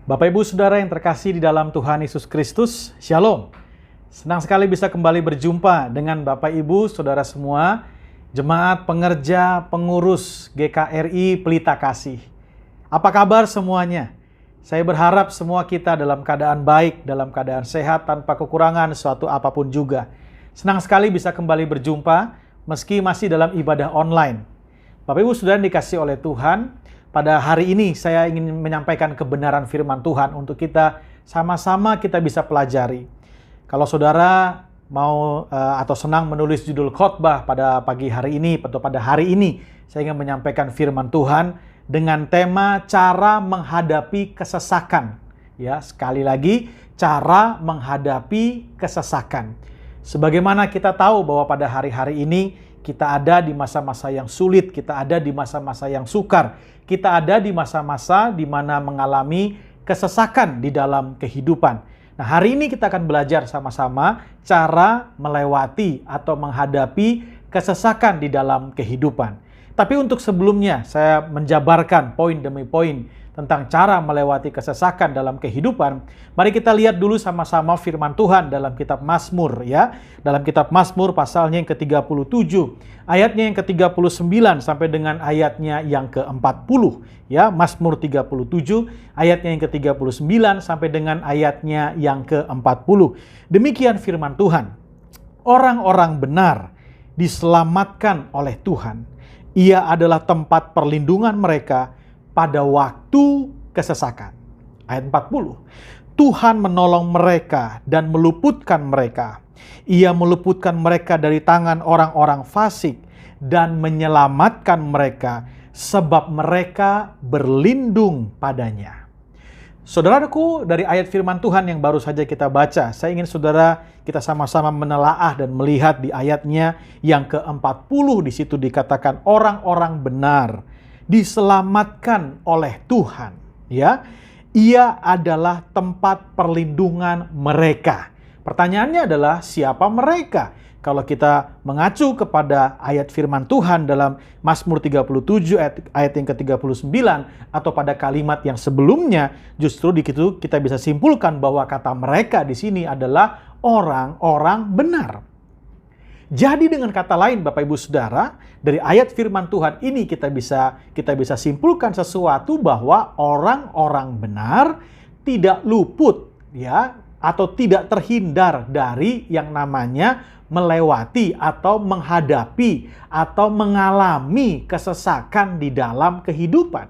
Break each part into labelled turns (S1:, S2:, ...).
S1: Bapak Ibu Saudara yang terkasih di dalam Tuhan Yesus Kristus, Shalom. Senang sekali bisa kembali berjumpa dengan Bapak Ibu Saudara semua, jemaat, pengerja, pengurus GKRI Pelita Kasih. Apa kabar semuanya? Saya berharap semua kita dalam keadaan baik, dalam keadaan sehat, tanpa kekurangan suatu apapun juga. Senang sekali bisa kembali berjumpa, meski masih dalam ibadah online. Bapak Ibu Saudara yang dikasih oleh Tuhan, pada hari ini saya ingin menyampaikan kebenaran firman Tuhan untuk kita sama-sama kita bisa pelajari. Kalau saudara mau atau senang menulis judul khotbah pada pagi hari ini atau pada hari ini, saya ingin menyampaikan firman Tuhan dengan tema cara menghadapi kesesakan. Ya, sekali lagi, cara menghadapi kesesakan. Sebagaimana kita tahu bahwa pada hari-hari ini kita ada di masa-masa yang sulit, kita ada di masa-masa yang sukar, kita ada di masa-masa di mana mengalami kesesakan di dalam kehidupan. Nah, hari ini kita akan belajar sama-sama cara melewati atau menghadapi kesesakan di dalam kehidupan. Tapi untuk sebelumnya, saya menjabarkan poin demi poin tentang cara melewati kesesakan dalam kehidupan. Mari kita lihat dulu sama-sama firman Tuhan dalam kitab Mazmur ya. Dalam kitab Mazmur pasalnya yang ke-37, ayatnya yang ke-39 sampai dengan ayatnya yang ke-40 ya. Mazmur 37 ayatnya yang ke-39 sampai dengan ayatnya yang ke-40. Demikian firman Tuhan. Orang-orang benar diselamatkan oleh Tuhan. Ia adalah tempat perlindungan mereka pada waktu kesesakan. Ayat 40. Tuhan menolong mereka dan meluputkan mereka. Ia meluputkan mereka dari tangan orang-orang fasik dan menyelamatkan mereka sebab mereka berlindung padanya. Saudaraku, dari ayat firman Tuhan yang baru saja kita baca, saya ingin saudara kita sama-sama menelaah dan melihat di ayatnya yang ke-40 di situ dikatakan orang-orang benar diselamatkan oleh Tuhan, ya. Ia adalah tempat perlindungan mereka. Pertanyaannya adalah siapa mereka? Kalau kita mengacu kepada ayat firman Tuhan dalam Mazmur 37 ayat yang ke-39 atau pada kalimat yang sebelumnya, justru di situ kita bisa simpulkan bahwa kata mereka di sini adalah orang-orang benar. Jadi dengan kata lain Bapak Ibu Saudara, dari ayat firman Tuhan ini kita bisa simpulkan sesuatu bahwa orang-orang benar tidak luput ya atau tidak terhindar dari yang namanya melewati atau menghadapi atau mengalami kesesakan di dalam kehidupan.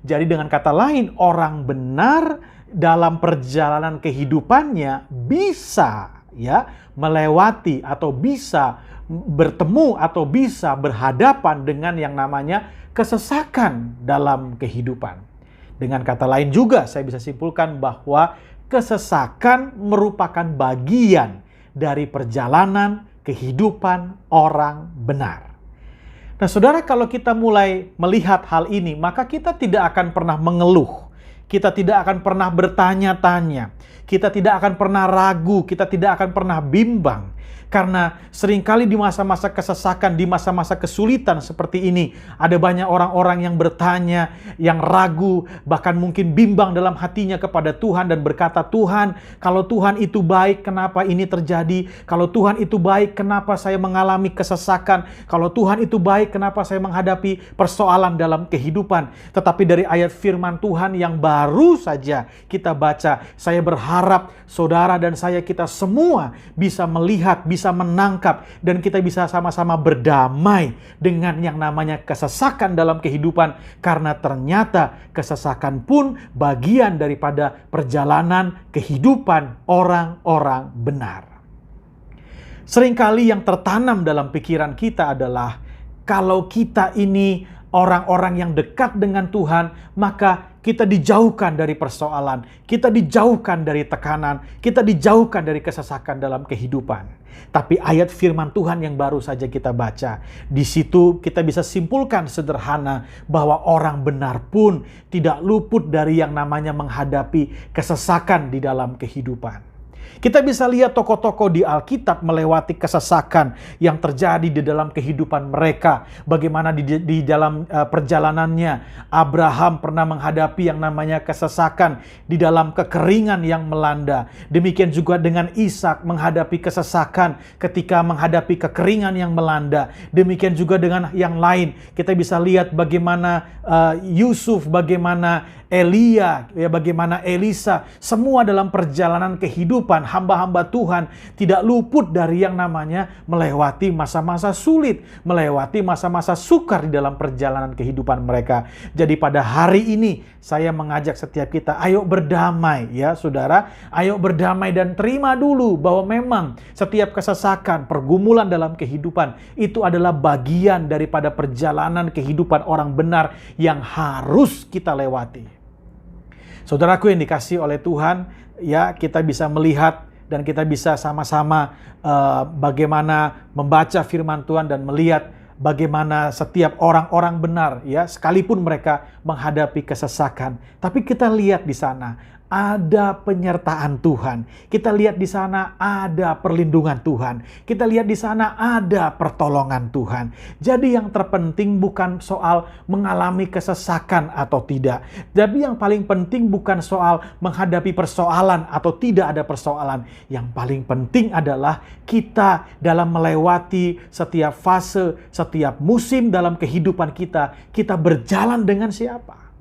S1: Jadi dengan kata lain, orang benar dalam perjalanan kehidupannya bisa ya melewati atau bisa bertemu atau bisa berhadapan dengan yang namanya kesesakan dalam kehidupan. Dengan kata lain juga saya bisa simpulkan bahwa kesesakan merupakan bagian dari perjalanan kehidupan orang benar. Nah, saudara, kalau kita mulai melihat hal ini, maka kita tidak akan pernah mengeluh. Kita tidak akan pernah bertanya-tanya. Kita tidak akan pernah ragu. Kita tidak akan pernah bimbang. Karena seringkali di masa-masa kesesakan, di masa-masa kesulitan seperti ini, ada banyak orang-orang yang bertanya, yang ragu, bahkan mungkin bimbang dalam hatinya kepada Tuhan dan berkata, Tuhan, kalau Tuhan itu baik, kenapa ini terjadi? Kalau Tuhan itu baik, kenapa saya mengalami kesesakan? Kalau Tuhan itu baik, kenapa saya menghadapi persoalan dalam kehidupan? Tetapi dari ayat firman Tuhan yang baru saja kita baca, saya berharap saudara dan saya, kita semua bisa melihat, bisa menangkap, dan kita bisa sama-sama berdamai dengan yang namanya kesesakan dalam kehidupan, karena ternyata kesesakan pun bagian daripada perjalanan kehidupan orang-orang benar. Seringkali yang tertanam dalam pikiran kita adalah kalau kita ini orang-orang yang dekat dengan Tuhan, maka kita dijauhkan dari persoalan, kita dijauhkan dari tekanan, kita dijauhkan dari kesesakan dalam kehidupan. Tapi ayat firman Tuhan yang baru saja kita baca, di situ kita bisa simpulkan sederhana bahwa orang benar pun tidak luput dari yang namanya menghadapi kesesakan di dalam kehidupan. Kita bisa lihat tokoh-tokoh di Alkitab melewati kesesakan yang terjadi di dalam kehidupan mereka. Bagaimana di dalam perjalanannya Abraham pernah menghadapi yang namanya kesesakan di dalam kekeringan yang melanda. Demikian juga dengan Ishak menghadapi kesesakan ketika menghadapi kekeringan yang melanda. Demikian juga dengan yang lain. Kita bisa lihat bagaimana Yusuf, bagaimana Elia, ya, bagaimana Elisa, semua dalam perjalanan kehidupan hamba-hamba Tuhan tidak luput dari yang namanya melewati masa-masa sulit, melewati masa-masa sukar di dalam perjalanan kehidupan mereka. Jadi pada hari ini saya mengajak setiap kita, ayo berdamai ya saudara, ayo berdamai dan terima dulu bahwa memang setiap kesesakan, pergumulan dalam kehidupan itu adalah bagian daripada perjalanan kehidupan orang benar yang harus kita lewati. Saudaraku yang dikasihi oleh Tuhan, ya kita bisa melihat dan kita bisa sama-sama bagaimana membaca firman Tuhan dan melihat bagaimana setiap orang-orang benar, ya sekalipun mereka menghadapi kesesakan, tapi kita lihat di sana ada penyertaan Tuhan. Kita lihat di sana ada perlindungan Tuhan. Kita lihat di sana ada pertolongan Tuhan. Jadi yang terpenting bukan soal mengalami kesesakan atau tidak. Tapi yang paling penting bukan soal menghadapi persoalan atau tidak ada persoalan. Yang paling penting adalah kita dalam melewati setiap fase, setiap musim dalam kehidupan kita, kita berjalan dengan siapa?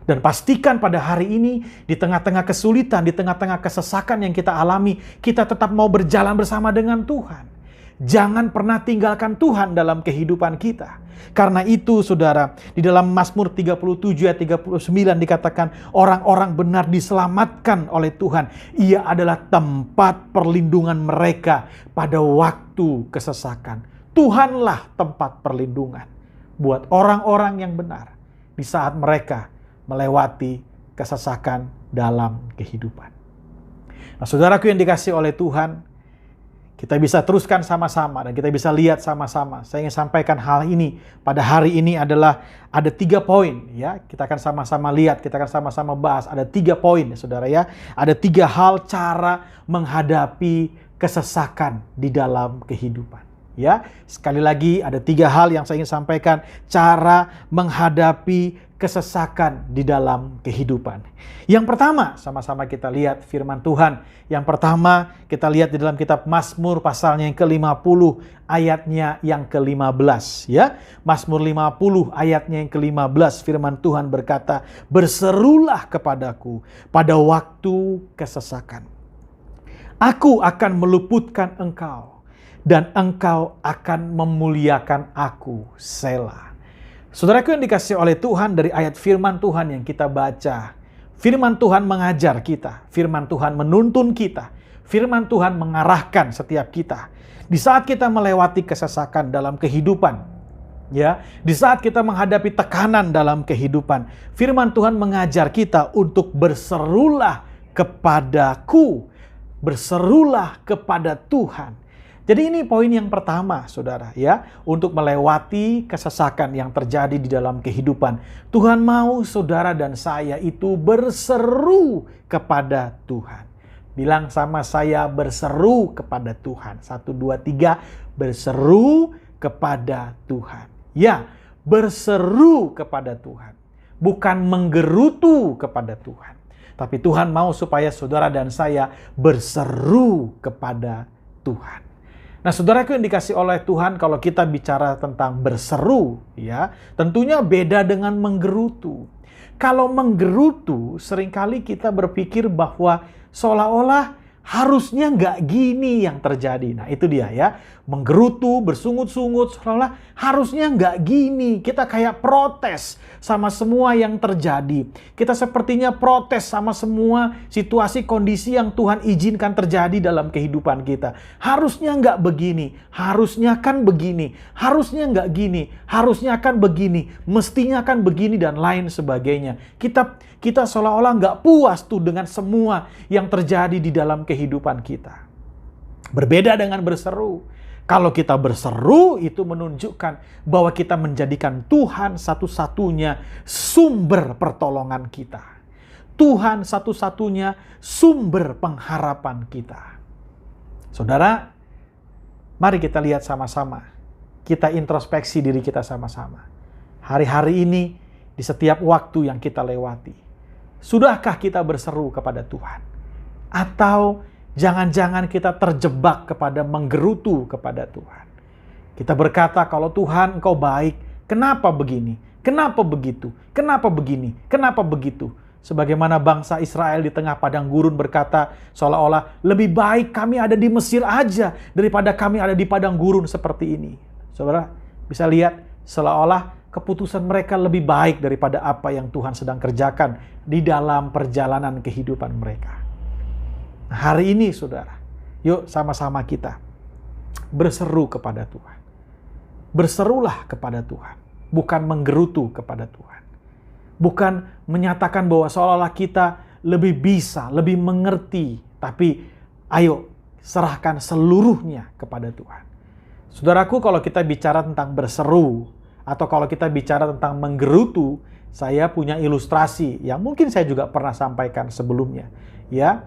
S1: Dan pastikan pada hari ini, di tengah-tengah kesulitan, di tengah-tengah kesesakan yang kita alami, kita tetap mau berjalan bersama dengan Tuhan. Jangan pernah tinggalkan Tuhan dalam kehidupan kita. Karena itu, saudara, di dalam Mazmur 37 ayat 39 dikatakan, orang-orang benar diselamatkan oleh Tuhan. Ia adalah tempat perlindungan mereka pada waktu kesesakan. Tuhanlah tempat perlindungan buat orang-orang yang benar di saat mereka melewati kesesakan dalam kehidupan. Nah, saudaraku yang dikasihi oleh Tuhan, kita bisa teruskan sama-sama dan kita bisa lihat sama-sama. Saya ingin sampaikan hal ini pada hari ini adalah ada 3 poin ya. Kita akan sama-sama lihat, kita akan sama-sama bahas. Ada 3 poin ya saudara ya. Ada 3 hal cara menghadapi kesesakan di dalam kehidupan. Ya, sekali lagi ada 3 hal yang saya ingin sampaikan cara menghadapi kesesakan di dalam kehidupan. Yang pertama, sama-sama kita lihat firman Tuhan. Yang pertama, kita lihat di dalam kitab Mazmur pasalnya yang ke-50, ayatnya yang ke-15 ya. Mazmur 50 ayatnya yang ke-15, firman Tuhan berkata, "Berserulah kepadaku pada waktu kesesakan. Aku akan meluputkan engkau dan engkau akan memuliakan aku." Selah. Saudaraku yang dikasihi oleh Tuhan, dari ayat firman Tuhan yang kita baca, firman Tuhan mengajar kita, firman Tuhan menuntun kita, firman Tuhan mengarahkan setiap kita. Di saat kita melewati kesesakan dalam kehidupan, ya, di saat kita menghadapi tekanan dalam kehidupan, firman Tuhan mengajar kita untuk berserulah kepadaku, berserulah kepada Tuhan. Jadi ini poin yang pertama, saudara, ya, untuk melewati kesesakan yang terjadi di dalam kehidupan. Tuhan mau saudara dan saya itu berseru kepada Tuhan. Bilang sama saya, berseru kepada Tuhan. 1, 2, 3, berseru kepada Tuhan. Ya, berseru kepada Tuhan. Bukan menggerutu kepada Tuhan. Tapi Tuhan mau supaya saudara dan saya berseru kepada Tuhan. Nah, saudaraku yang dikasihi oleh Tuhan, kalau kita bicara tentang berseru, ya, tentunya beda dengan menggerutu. Kalau menggerutu, seringkali kita berpikir bahwa seolah-olah harusnya nggak gini yang terjadi. Nah, itu dia ya. Menggerutu, bersungut-sungut, seolah-olah harusnya nggak gini. Kita kayak protes sama semua yang terjadi. Kita sepertinya protes sama semua situasi kondisi yang Tuhan izinkan terjadi dalam kehidupan kita. Harusnya nggak begini, harusnya kan begini, harusnya nggak gini, harusnya kan begini, mestinya kan begini dan lain sebagainya. Kita seolah-olah nggak puas tuh dengan semua yang terjadi di dalam kehidupan kita. Berbeda dengan berseru. Kalau kita berseru, itu menunjukkan bahwa kita menjadikan Tuhan satu-satunya sumber pertolongan kita. Tuhan satu-satunya sumber pengharapan kita. Saudara, mari kita lihat sama-sama. Kita introspeksi diri kita sama-sama. Hari-hari ini, di setiap waktu yang kita lewati, sudahkah kita berseru kepada Tuhan? Atau jangan-jangan kita terjebak kepada menggerutu kepada Tuhan? Kita berkata, kalau Tuhan Engkau baik, kenapa begini? Kenapa begitu? Kenapa begini? Kenapa begitu? Sebagaimana bangsa Israel di tengah padang gurun berkata, seolah-olah lebih baik kami ada di Mesir aja daripada kami ada di padang gurun seperti ini. Saudara, bisa lihat seolah-olah keputusan mereka lebih baik daripada apa yang Tuhan sedang kerjakan di dalam perjalanan kehidupan mereka. Hari ini, saudara, yuk sama-sama kita berseru kepada Tuhan. Berserulah kepada Tuhan, bukan menggerutu kepada Tuhan. Bukan menyatakan bahwa seolah-olah kita lebih bisa, lebih mengerti. Tapi ayo serahkan seluruhnya kepada Tuhan. Saudaraku, kalau kita bicara tentang berseru, atau kalau kita bicara tentang menggerutu, saya punya ilustrasi yang mungkin saya juga pernah sampaikan sebelumnya. Ya,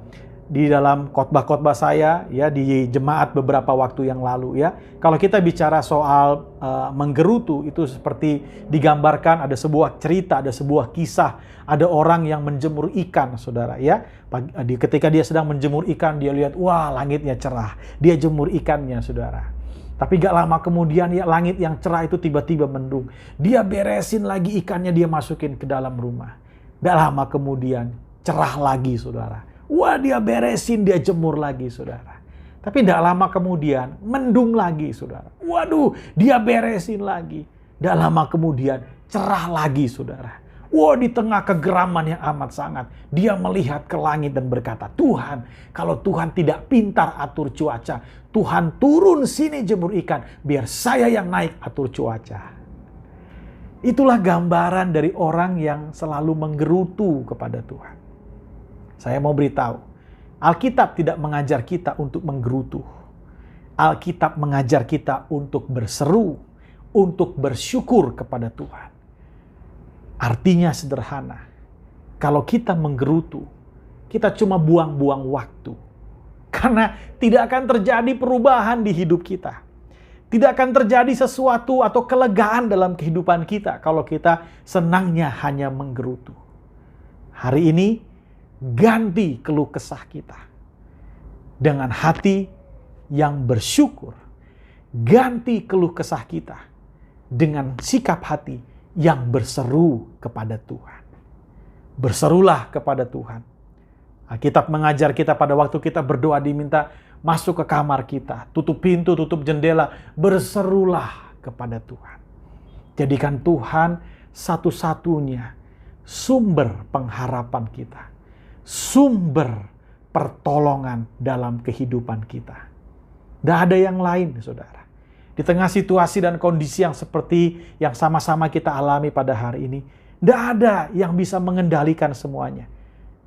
S1: di dalam khotbah-khotbah saya, ya, di jemaat beberapa waktu yang lalu, ya. Kalau kita bicara soal menggerutu, itu seperti digambarkan ada sebuah cerita, ada sebuah kisah, ada orang yang menjemur ikan, saudara, ya. Ketika dia sedang menjemur ikan, dia lihat, wah, langitnya cerah. Dia jemur ikannya, saudara. Tapi gak lama kemudian, ya, langit yang cerah itu tiba-tiba mendung. Dia beresin lagi ikannya, dia masukin ke dalam rumah. Gak lama kemudian, cerah lagi, saudara. Wah, dia beresin, dia jemur lagi, saudara. Tapi tidak lama kemudian, mendung lagi, saudara. Waduh, dia beresin lagi. Tidak lama kemudian, cerah lagi, saudara. Wah, di tengah kegeraman yang amat sangat, dia melihat ke langit dan berkata, Tuhan, kalau Tuhan tidak pintar atur cuaca, Tuhan turun sini jemur ikan, biar saya yang naik atur cuaca. Itulah gambaran dari orang yang selalu menggerutu kepada Tuhan. Saya mau beritahu, Alkitab tidak mengajar kita untuk menggerutu. Alkitab mengajar kita untuk berseru, untuk bersyukur kepada Tuhan. Artinya sederhana, kalau kita menggerutu, kita cuma buang-buang waktu. Karena tidak akan terjadi perubahan di hidup kita. Tidak akan terjadi sesuatu atau kelegaan dalam kehidupan kita kalau kita senangnya hanya menggerutu. Hari ini, ganti keluh kesah kita dengan hati yang bersyukur. Ganti keluh kesah kita dengan sikap hati yang berseru kepada Tuhan. Berserulah kepada Tuhan. Alkitab mengajar kita pada waktu kita berdoa diminta masuk ke kamar kita, tutup pintu, tutup jendela, berserulah kepada Tuhan. Jadikan Tuhan satu-satunya sumber pengharapan kita. Sumber pertolongan dalam kehidupan kita. Tidak ada yang lain, saudara. Di tengah situasi dan kondisi yang seperti yang sama-sama kita alami pada hari ini, tidak ada yang bisa mengendalikan semuanya.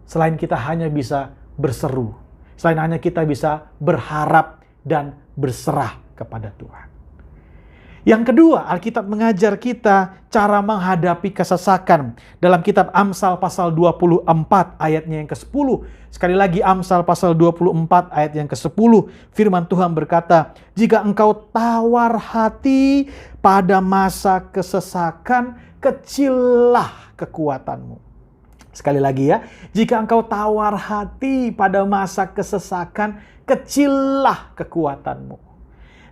S1: Selain kita hanya bisa berseru. Selain hanya kita bisa berharap dan berserah kepada Tuhan. Yang kedua, Alkitab mengajar kita cara menghadapi kesesakan. Dalam kitab Amsal pasal 24 ayatnya yang ke-10. Sekali lagi Amsal pasal 24 ayat yang ke-10. Firman Tuhan berkata, jika engkau tawar hati pada masa kesesakan, kecillah kekuatanmu. Sekali lagi ya, jika engkau tawar hati pada masa kesesakan, kecillah kekuatanmu.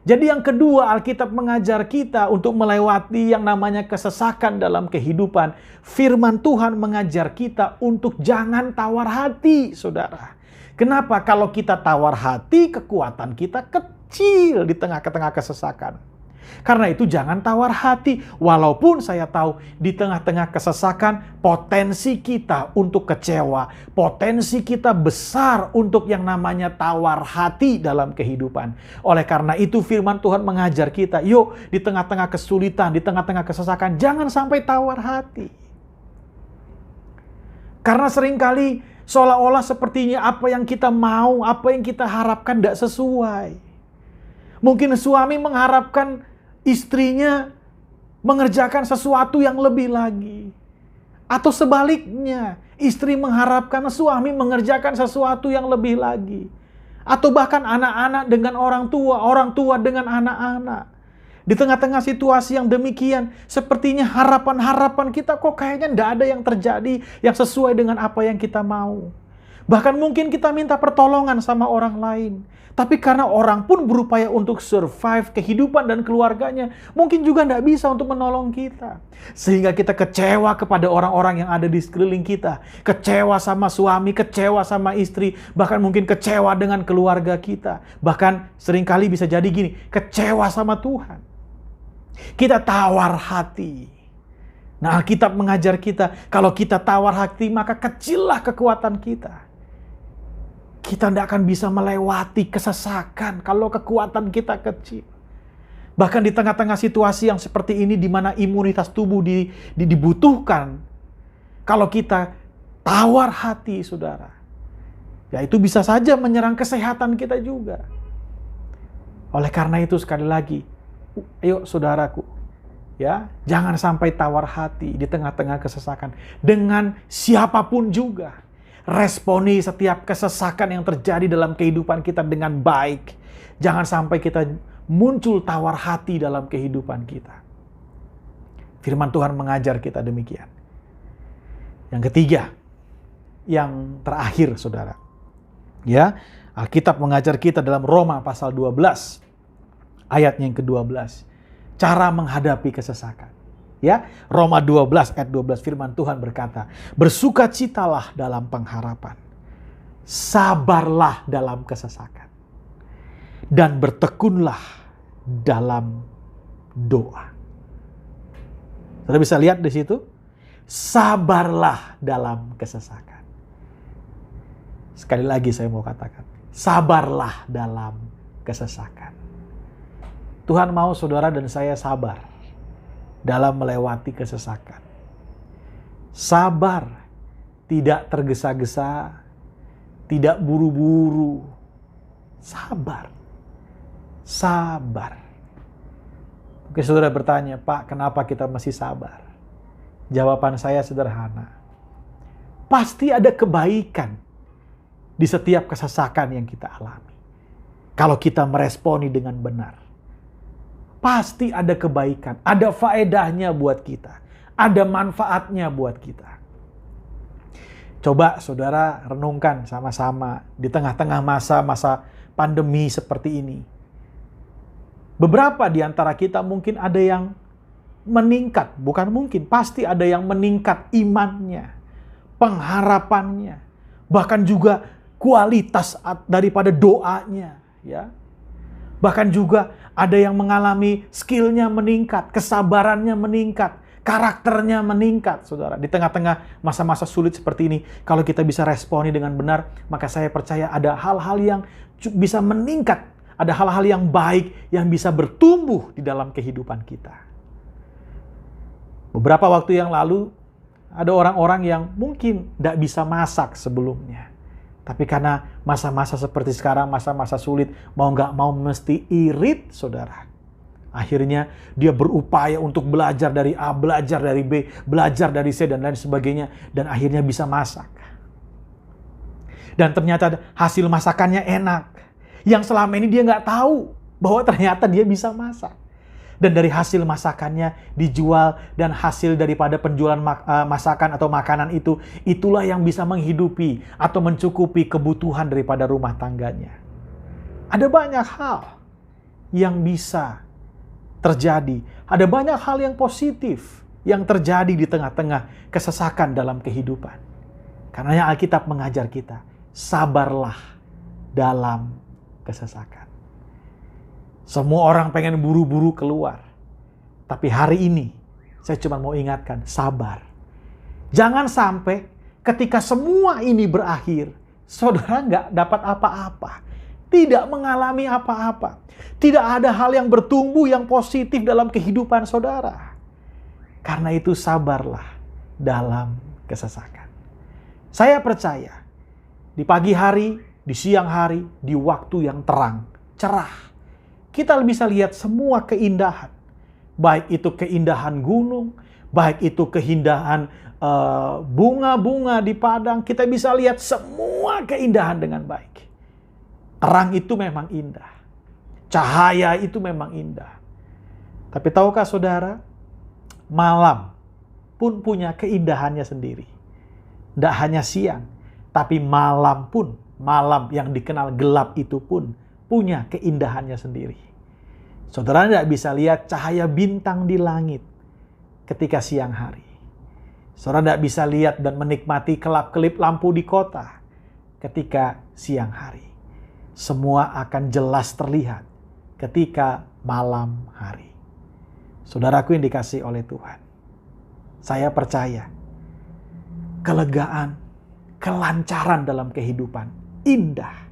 S1: Jadi yang kedua, Alkitab mengajar kita untuk melewati yang namanya kesesakan dalam kehidupan. Firman Tuhan mengajar kita untuk jangan tawar hati, saudara. Kenapa? Kalau kita tawar hati, kekuatan kita kecil di tengah-tengah kesesakan. Karena itu jangan tawar hati. Walaupun saya tahu di tengah-tengah kesesakan, potensi kita untuk kecewa, potensi kita besar untuk yang namanya tawar hati dalam kehidupan. Oleh karena itu firman Tuhan mengajar kita, yuk di tengah-tengah kesulitan, di tengah-tengah kesesakan, jangan sampai tawar hati. Karena seringkali seolah-olah sepertinya apa yang kita mau, apa yang kita harapkan tidak sesuai. Mungkin suami mengharapkan istrinya mengerjakan sesuatu yang lebih lagi. Atau sebaliknya, istri mengharapkan suami mengerjakan sesuatu yang lebih lagi. Atau bahkan anak-anak dengan orang tua dengan anak-anak. Di tengah-tengah situasi yang demikian, sepertinya harapan-harapan kita kok kayaknya tidak ada yang terjadi yang sesuai dengan apa yang kita mau. Bahkan mungkin kita minta pertolongan sama orang lain. Tapi karena orang pun berupaya untuk survive kehidupan dan keluarganya, mungkin juga tidak bisa untuk menolong kita. Sehingga kita kecewa kepada orang-orang yang ada di sekeliling kita. Kecewa sama suami, kecewa sama istri, bahkan mungkin kecewa dengan keluarga kita. Bahkan seringkali bisa jadi gini, kecewa sama Tuhan. Kita tawar hati. Nah, Alkitab mengajar kita, kalau kita tawar hati, maka kecillah kekuatan kita. Kita tidak akan bisa melewati kesesakan kalau kekuatan kita kecil. Bahkan di tengah-tengah situasi yang seperti ini, di mana imunitas tubuh dibutuhkan, kalau kita tawar hati, saudara, ya itu bisa saja menyerang kesehatan kita juga. Oleh karena itu, sekali lagi, ayo saudaraku, ya, jangan sampai tawar hati di tengah-tengah kesesakan dengan siapapun juga. Responi setiap kesesakan yang terjadi dalam kehidupan kita dengan baik. Jangan sampai kita muncul tawar hati dalam kehidupan kita. Firman Tuhan mengajar kita demikian. Yang ketiga, yang terakhir, saudara. Ya, Alkitab mengajar kita dalam Roma pasal 12 ayat yang ke-12. Cara menghadapi kesesakan. Ya, Roma 12 ayat 12 firman Tuhan berkata, bersukacitalah dalam pengharapan, sabarlah dalam kesesakan, dan bertekunlah dalam doa. Saudara bisa lihat di situ, sabarlah dalam kesesakan. Sekali lagi saya mau katakan, sabarlah dalam kesesakan. Tuhan mau saudara dan saya sabar dalam melewati kesesakan. Sabar, tidak tergesa-gesa, tidak buru-buru. Sabar. Sabar. Mungkin saudara bertanya, Pak, kenapa kita masih sabar? Jawaban saya sederhana. Pasti ada kebaikan di setiap kesesakan yang kita alami. Kalau kita meresponi dengan benar. Pasti ada kebaikan, ada faedahnya buat kita, ada manfaatnya buat kita. Coba saudara renungkan sama-sama di tengah-tengah masa-masa pandemi seperti ini. Beberapa di antara kita mungkin ada yang meningkat, bukan mungkin, pasti ada yang meningkat imannya, pengharapannya, bahkan juga kualitas daripada doanya, ya. Bahkan juga ada yang mengalami skillnya meningkat, kesabarannya meningkat, karakternya meningkat, saudara. Di tengah-tengah masa-masa sulit seperti ini, kalau kita bisa responi dengan benar, maka saya percaya ada hal-hal yang bisa meningkat, ada hal-hal yang baik yang bisa bertumbuh di dalam kehidupan kita. Beberapa waktu yang lalu, ada orang-orang yang mungkin tidak bisa masak sebelumnya. Tapi karena masa-masa seperti sekarang, masa-masa sulit, mau nggak mau mesti irit, saudara. Akhirnya dia berupaya untuk belajar dari A, belajar dari B, belajar dari C, dan lain sebagainya. Dan akhirnya bisa masak. Dan ternyata hasil masakannya enak. Yang selama ini dia nggak tahu bahwa ternyata dia bisa masak. Dan dari hasil masakannya dijual, dan hasil daripada penjualan masakan atau makanan itu, itulah yang bisa menghidupi atau mencukupi kebutuhan daripada rumah tangganya. Ada banyak hal yang bisa terjadi. Ada banyak hal yang positif yang terjadi di tengah-tengah kesesakan dalam kehidupan. Karena Alkitab mengajar kita, sabarlah dalam kesesakan. Semua orang pengen buru-buru keluar. Tapi hari ini, saya cuma mau ingatkan, sabar. Jangan sampai ketika semua ini berakhir, saudara nggak dapat apa-apa. Tidak mengalami apa-apa. Tidak ada hal yang bertumbuh yang positif dalam kehidupan saudara. Karena itu sabarlah dalam kesesakan. Saya percaya, di pagi hari, di siang hari, di waktu yang terang, cerah, kita bisa lihat semua keindahan. Baik itu keindahan gunung, baik itu keindahan bunga-bunga di padang, kita bisa lihat semua keindahan dengan baik. Terang itu memang indah. Cahaya itu memang indah. Tapi tahukah saudara, malam pun punya keindahannya sendiri. Tidak hanya siang, tapi malam pun, malam yang dikenal gelap itu pun punya keindahannya sendiri. Saudara tidak bisa lihat cahaya bintang di langit ketika siang hari. Saudara tidak bisa lihat dan menikmati kelap-kelip lampu di kota ketika siang hari. Semua akan jelas terlihat ketika malam hari. Saudaraku yang dikasihi oleh Tuhan, saya percaya kelegaan, kelancaran dalam kehidupan indah.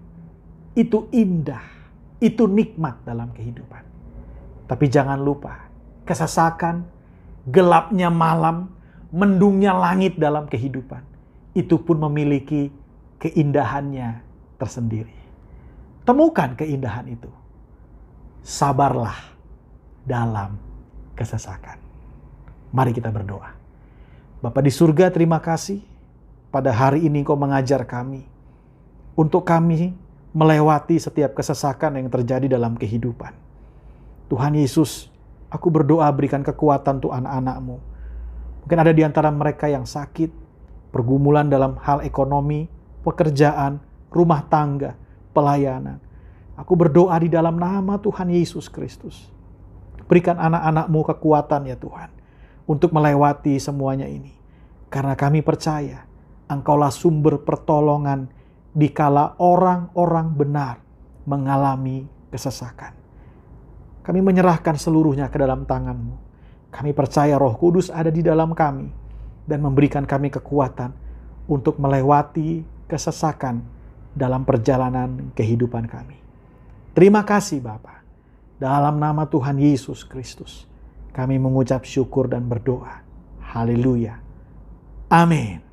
S1: Itu indah, itu nikmat dalam kehidupan. Tapi jangan lupa, kesesakan, gelapnya malam, mendungnya langit dalam kehidupan, itu pun memiliki keindahannya tersendiri. Temukan keindahan itu. Sabarlah dalam kesesakan. Mari kita berdoa. Bapa di surga, terima kasih pada hari ini Engkau mengajar kami untuk kami melewati setiap kesesakan yang terjadi dalam kehidupan. Tuhan Yesus, aku berdoa berikan kekuatan untuk anak-anak-Mu. Mungkin ada di antara mereka yang sakit, pergumulan dalam hal ekonomi, pekerjaan, rumah tangga, pelayanan. Aku berdoa di dalam nama Tuhan Yesus Kristus. Berikan anak-anak-Mu kekuatan ya Tuhan, untuk melewati semuanya ini. Karena kami percaya, Engkaulah sumber pertolongan dikala orang-orang benar mengalami kesesakan. Kami menyerahkan seluruhnya ke dalam tangan-Mu. Kami percaya Roh Kudus ada di dalam kami dan memberikan kami kekuatan untuk melewati kesesakan dalam perjalanan kehidupan kami. Terima kasih Bapa. Dalam nama Tuhan Yesus Kristus, kami mengucap syukur dan berdoa. Haleluya. Amin.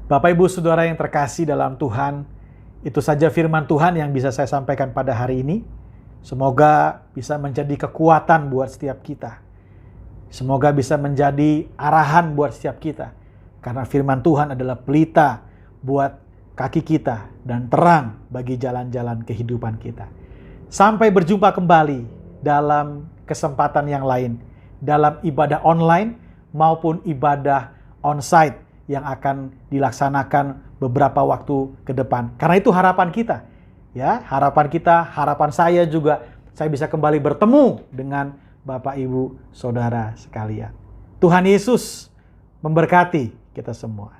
S1: Bapak Ibu Saudara yang terkasih dalam Tuhan, itu saja firman Tuhan yang bisa saya sampaikan pada hari ini. Semoga bisa menjadi kekuatan buat setiap kita. Semoga bisa menjadi arahan buat setiap kita. Karena firman Tuhan adalah pelita buat kaki kita dan terang bagi jalan-jalan kehidupan kita. Sampai berjumpa kembali dalam kesempatan yang lain. Dalam ibadah online maupun ibadah onsite yang akan dilaksanakan beberapa waktu ke depan. Karena itu harapan kita. Ya, harapan kita, harapan saya juga, saya bisa kembali bertemu dengan Bapak Ibu Saudara sekalian. Tuhan Yesus memberkati kita semua.